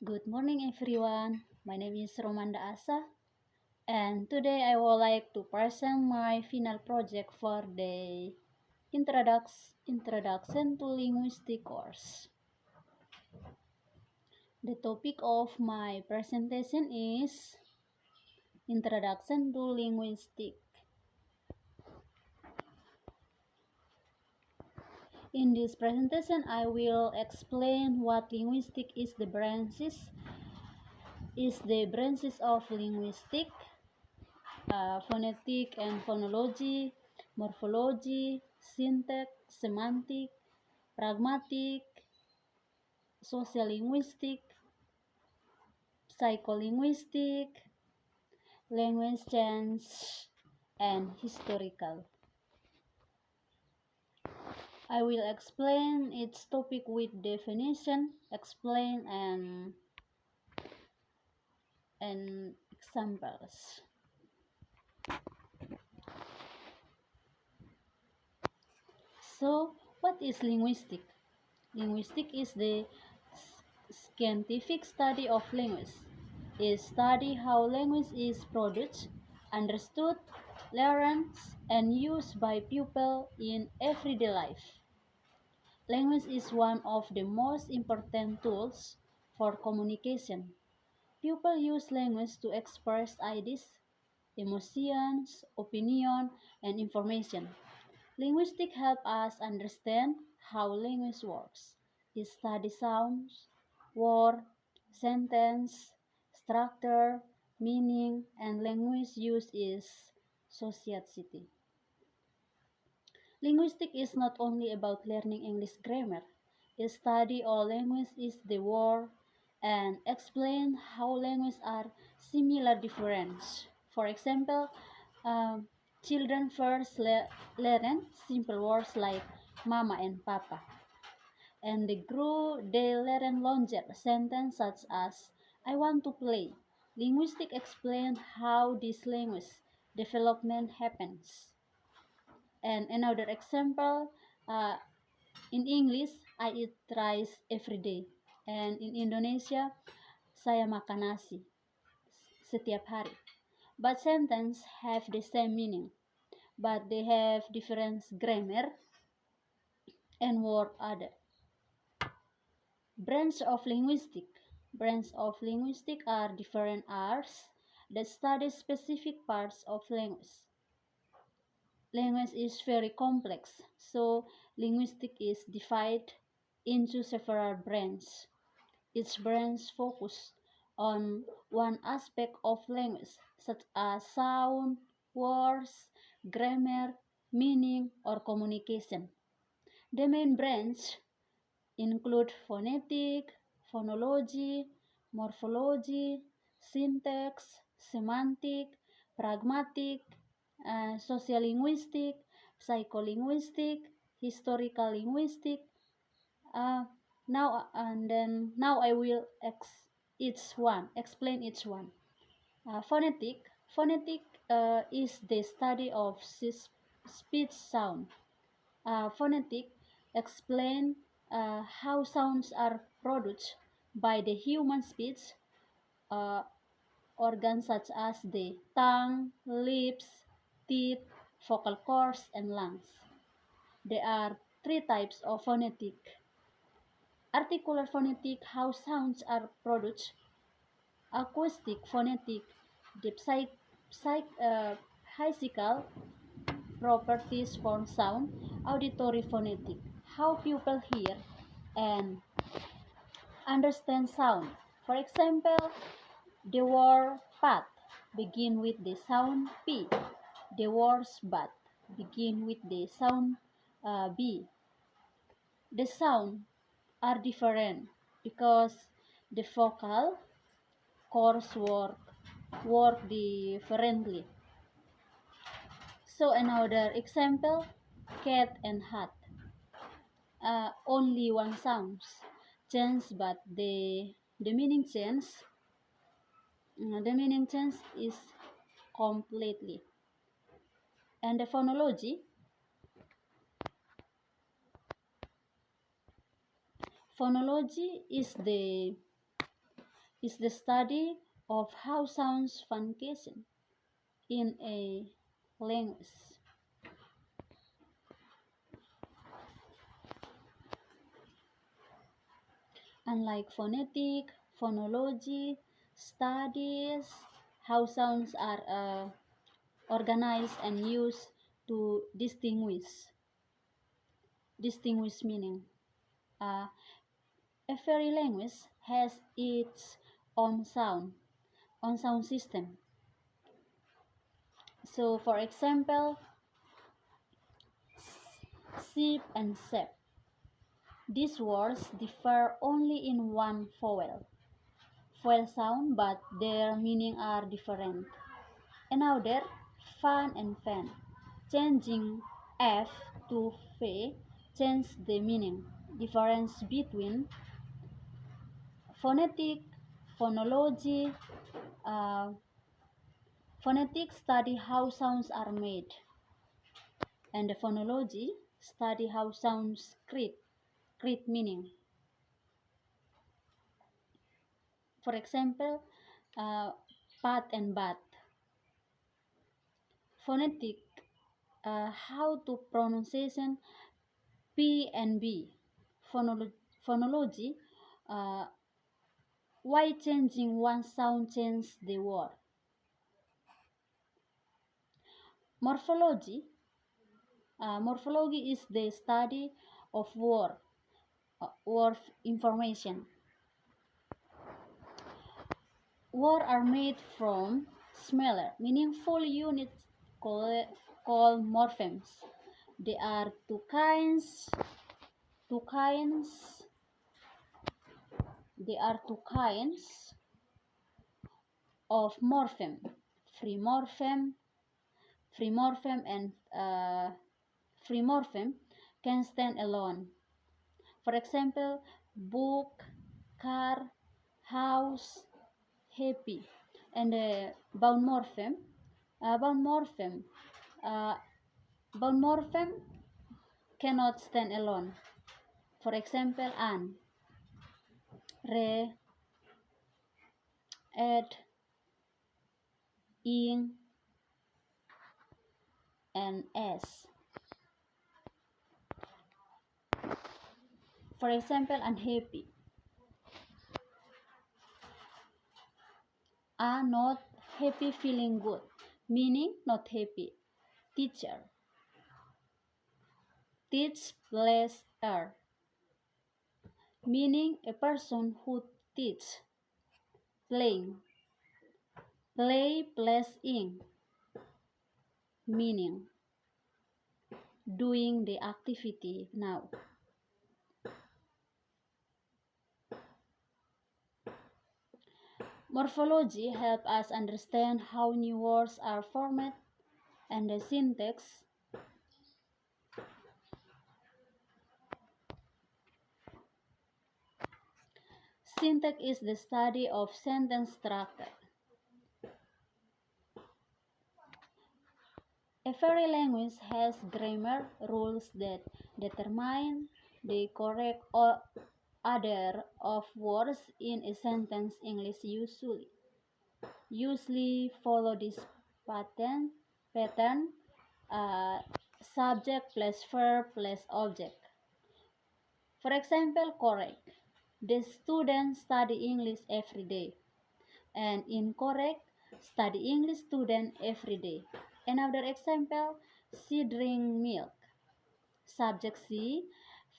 Good morning, everyone. My name is Romanda Asa, and today I would like to present my final project for the Introduction to Linguistic course. The topic of my presentation is Introduction to Linguistic. In this presentation, I will explain what linguistic is the branches of linguistic, phonetic and phonology, morphology, syntax, semantic, pragmatic, sociolinguistic, psycholinguistic, language change, and historical. I will explain each topic with definition, explain, and examples. So, what is linguistic? Linguistic is the scientific study of language. It studies how language is produced, understood, learned, and used by people in everyday life. Language is one of the most important tools for communication. People use language to express ideas, emotions, opinion, and information. Linguistics help us understand how language works. It studies sounds, word, sentence, structure, meaning, and language use is society. Linguistics is not only about learning English grammar. It study all language is the word and explain how languages are similar different. For example, um, children first learn simple words like mama and papa, and they learn longer sentences such as I want to play. Linguistics explain how this language development happens. And another example, uh, in English, I eat rice every day. And in Indonesia, saya makan nasi setiap hari. But sentence have the same meaning, but they have different grammar and word order. Branch of linguistic. Branch of linguistic are different arts that study specific parts of language. Language is very complex, so linguistic is divided into several branches. Each branch focuses on one aspect of language, such as sound, words, grammar, meaning, or communication. The main branch include phonetic, phonology, morphology, syntax, semantic, pragmatic, sociolinguistic, psycholinguistic, historical linguistic. Now I will explain each one. Phonetic is the study of speech sound. Phonetic explain how sounds are produced by the human speech uh, organs such as the tongue, lips, teeth, vocal cords, and lungs. There are three types of phonetic. Articular phonetic, how sounds are produced. Acoustic phonetic, the physical properties for sound. Auditory phonetic, how people hear and understand sound. For example, the word pat begin with the sound P. The words but begin with the sound B. The sound are different because the vocal cords work differently. So another example, cat and hat. Only one sounds change, but the meaning change. The meaning change is completely. And the phonology is the is the study of how sounds function in a language. Unlike phonetic, phonology studies how sounds are organized and used to distinguish meaning. Uh, every language has its own sound system. So, for example, sip and sep. These words differ only in one vowel sound, but their meaning are different. Another, fan and fan. Changing F to F change the meaning. Difference between phonetic, phonology, uh, phonetic study how sounds are made, and the phonology study how sounds create meaning. For example, uh, pat and bat. Phonetic, how to pronunciation P and B. Phonology, uh, why changing one sound changes the word. Morphology, morphology is the study of word information. Words are made from smaller, meaningful units called morphemes. There are two kinds. Two kinds. There are two kinds of morpheme: free morpheme, and free morpheme can stand alone. For example, book, car, house, happy. And the bound morpheme, uh, bound morpheme cannot stand alone. For example, an, re, ed, ing, and s. For example, unhappy. Are not happy, feeling good, meaning not happy. Teacher, teach, bless, er, meaning a person who teach. Playing, play, plus ing, meaning doing the activity now. Morphology helps us understand how new words are formed, and the syntax is the study of sentence structure. Every language has grammar rules that determine the correct order of words in a sentence. English usually follow this pattern, uh, subject plus verb plus object. For example, correct. The student study English every day. And incorrect, study English student every day. Another example, she drink milk. Subject she,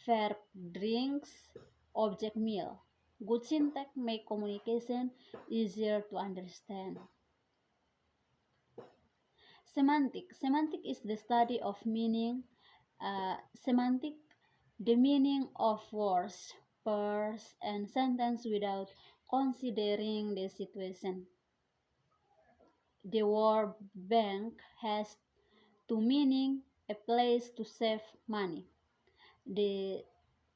verb drinks, object meal. Good syntax make communication easier to understand. Semantic is the study of meaning. Semantic, the meaning of words, pairs, and sentence without considering the situation. The word bank has two meaning: a place to save money, the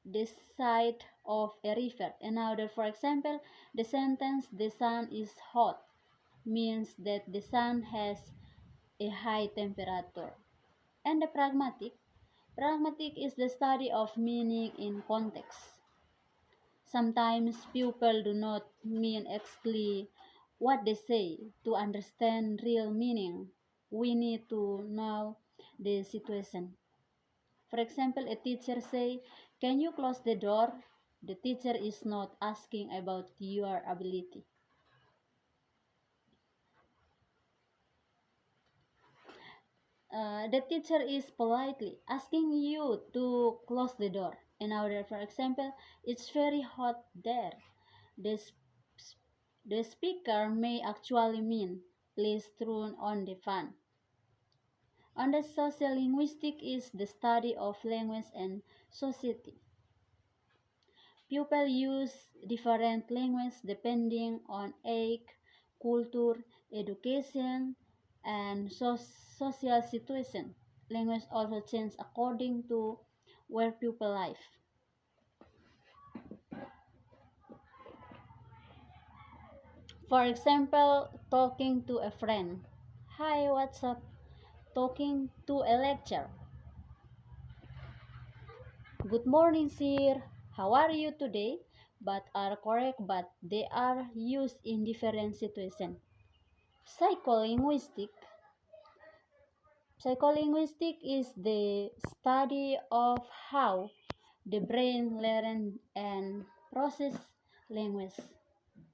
the side of a river. Another, for example, the sentence "the sun is hot" means that the sun has a high temperature. And the pragmatic is the study of meaning in context. Sometimes people do not mean exactly what they say. To understand real meaning, we need to know the situation. For example, a teacher say, "Can you close the door?" The teacher is not asking about your ability. The teacher is politely asking you to close the door. In order, for example, it's very hot there. The, the speaker may actually mean, please turn on the fan. Under social linguistics is the study of language and society. People use different language depending on age, culture, education, and social situation. Language also changes according to where people live. For example, talking to a friend. Hi, what's up? Talking to a lecturer. Good morning, sir. How are you today? But are correct, but they are used in different situations. Psycholinguistic Psycholinguistic is the study of how the brain learns and process language.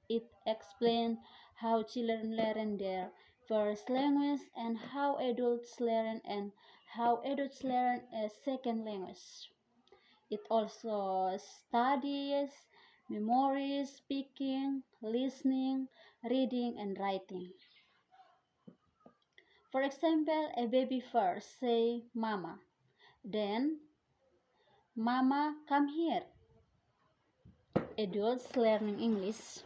It explains how children learn their first language and how adults learn a second language. It also studies memory, speaking, listening, reading, and writing. For example, a baby first say mama, then mama come here. Adults learning English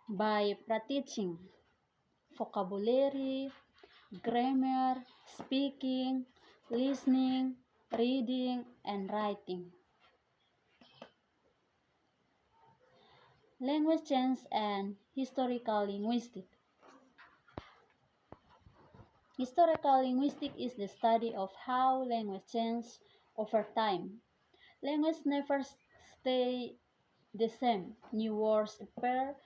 by practicing vocabulary, grammar, speaking, listening, reading, and writing. Language change and historical linguistics. Historical linguistics is the study of how language changes over time. Language never stay the same. New words appear,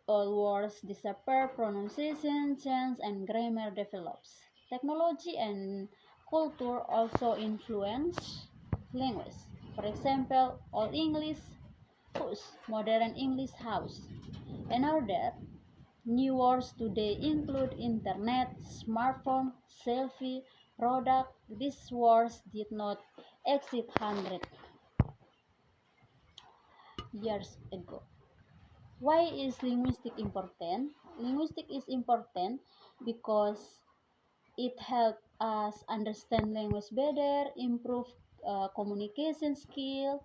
old words disappear, pronunciation changes, and grammar develops. Technology and culture also influence language. For example, Old English house, modern English house. Another new words today include internet, smartphone, selfie, product. These words did not exist 100 years ago. Why is linguistic important? Linguistic is important because it helps us understand language better, improve communication skill,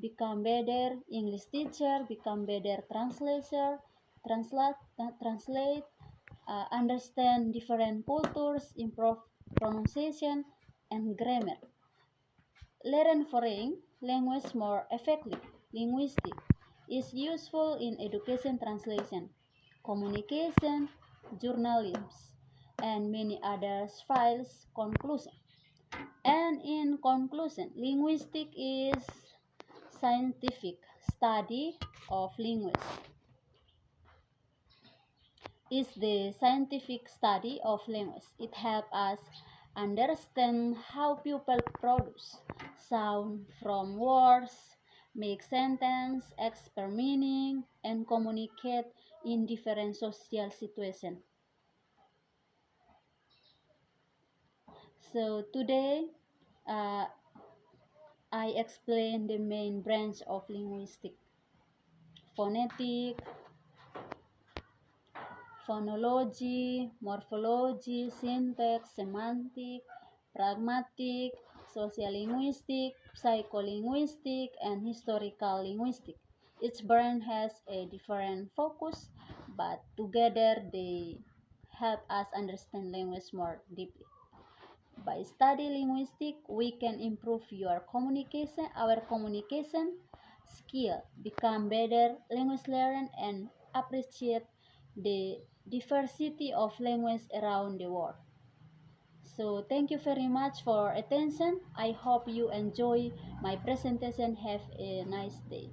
become better English teacher, become better translate, understand different cultures, improve pronunciation and grammar. Learn foreign language more effectively. Linguistic is useful in education, translation, communication, journalism, and many other fields. Conclusion. And in conclusion, linguistic is scientific study of language. Is the scientific study of language. It helps us understand how people produce sound from words, make sentence, express meaning, and communicate in different social situations. So today, uh, I explain the main branch of linguistics: phonetic, phonology, morphology, syntax, semantic, pragmatic, sociolinguistic, psycholinguistic, and historical linguistic. Each branch has a different focus, but together they help us understand language more deeply. By studying linguistics, we can improve our communication skill, become better language learner, and appreciate the diversity of language around the world. So thank you very much for attention. I hope you enjoy my presentation. Have a nice day.